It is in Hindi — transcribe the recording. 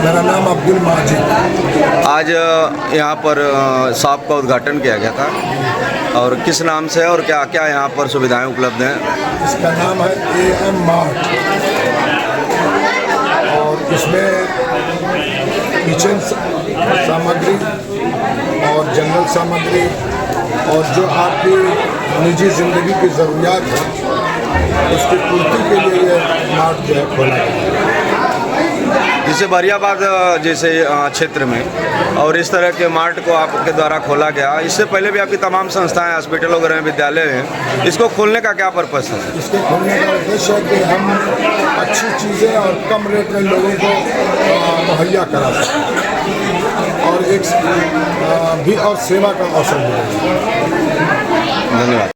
मेरा नाम अब्दुल माजिद। आज यहाँ पर शॉप का उद्घाटन किया गया था और किस नाम से और क्या क्या यहाँ पर सुविधाएं उपलब्ध हैं? इसका नाम है AM मार्ट और इसमें किचन सामग्री और जनरल सामग्री और जो आपकी निजी ज़िंदगी की ज़रूरियात है उसकी पूर्ति के लिए ये मार्ट जो है खोला गया है। जिसे बरियाबाद जैसे क्षेत्र में और इस तरह के मार्ट को आपके द्वारा खोला गया, इससे पहले भी आपकी तमाम संस्थाएं हॉस्पिटल वगैरह में विद्यालय हैं, इसको खोलने का क्या पर्पस है? इसके खोलने का उद्देश्य है कि हम अच्छी चीज़ें और कम रेट में लोगों को मुहैया करा सकें और एक भी और सेवा का अवसर मिले। धन्यवाद।